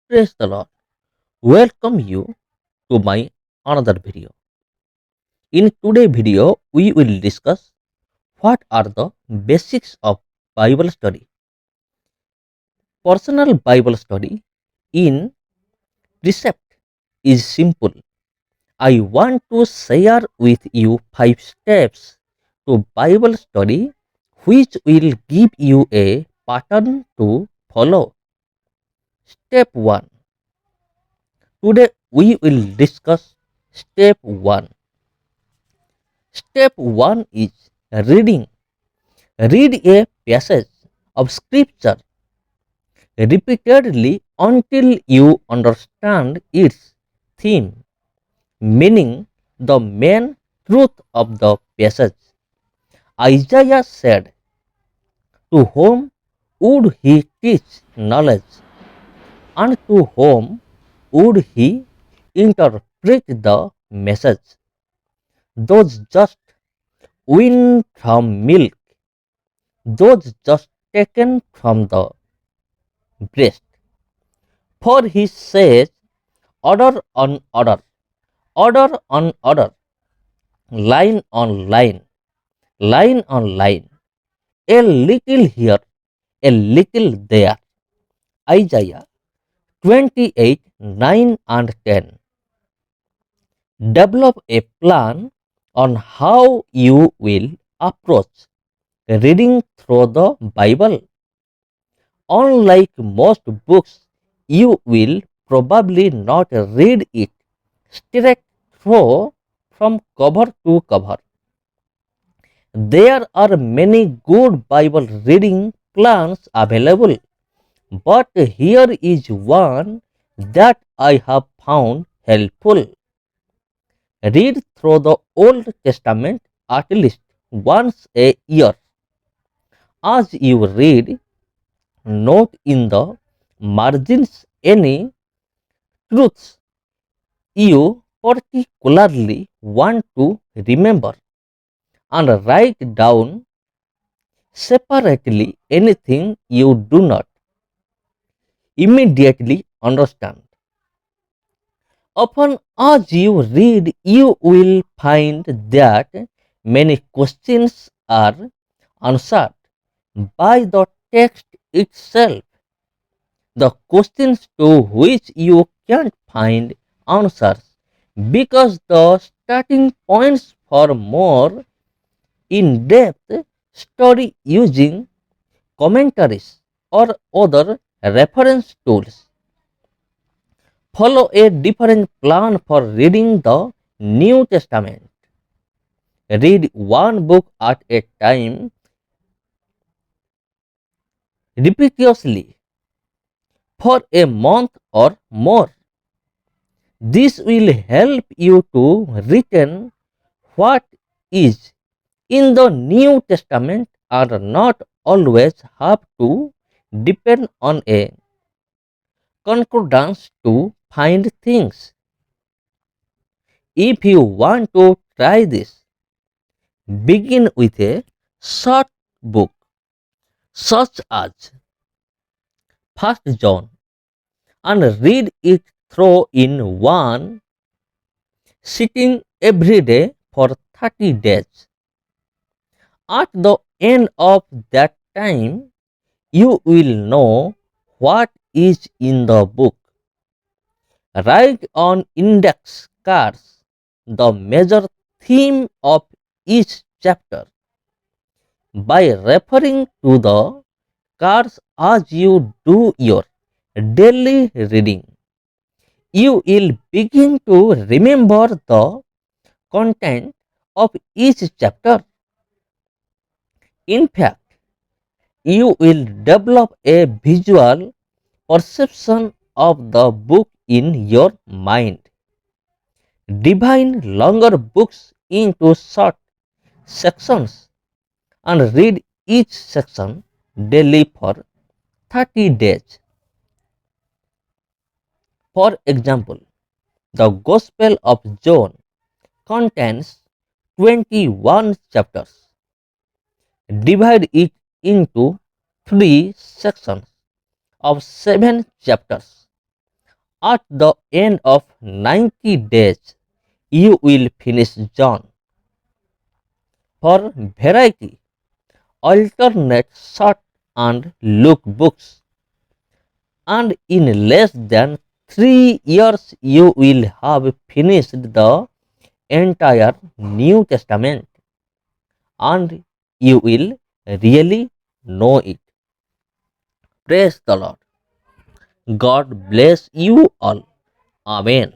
Praise the Lord. Welcome you to my another video. In today's video, we will discuss what are the basics of Bible study. Personal Bible study in precept is simple. I want to share with you 5 steps to Bible study which will give you a pattern to follow. Step 1. Today we will discuss step 1. Step 1 is reading. Read a passage of scripture repeatedly until you understand its theme, meaning the main truth of the passage. Isaiah said, "To whom would he teach knowledge, and to whom would he interpret the message? Those just weaned from milk, those just taken from the breast." For he says, order on order, order on order, line on line, line on line, a little here, a little there. Isaiah 28 9 and 10. Develop a plan on how you will approach reading through the Bible. Unlike most books, you will probably not read it straight through from cover to cover. There are many good Bible reading plans available, but here is one that I have found helpful. Read through the Old Testament at least once a year. As you read, note in the margins any truths you particularly want to remember, and write down separately anything you do not immediately understand. Often, as you read, you will find that many questions are answered by the text itself. The questions to which you can't find answers because the starting points for more in depth study using commentaries or other reference tools. Follow a different plan for reading the New Testament. Read one book at a time repeatedly for a month or more. This will help you to retain what is in the New Testament and not always have to depend on a concordance to find things. If you want to try this, begin with a short book such as 1 John and read it through in one sitting every day for 30 days. At the end of that time, you will know what is in the book. Write on index cards the major theme of each chapter. By referring to the cards as you do your daily reading, you will begin to remember the content of each chapter. In fact, you will develop a visual perception of the book in your mind. Divide longer books into short sections and read each section daily for 30 days. For example, the Gospel of John contains 21 chapters. Divide it into 3 sections of 7 chapters At the end of 90 days, you will finish John. For variety, alternate short and look books, and in less than 3 years you will have finished the entire New Testament, and you will really know it. Praise the Lord. God bless you all. Amen.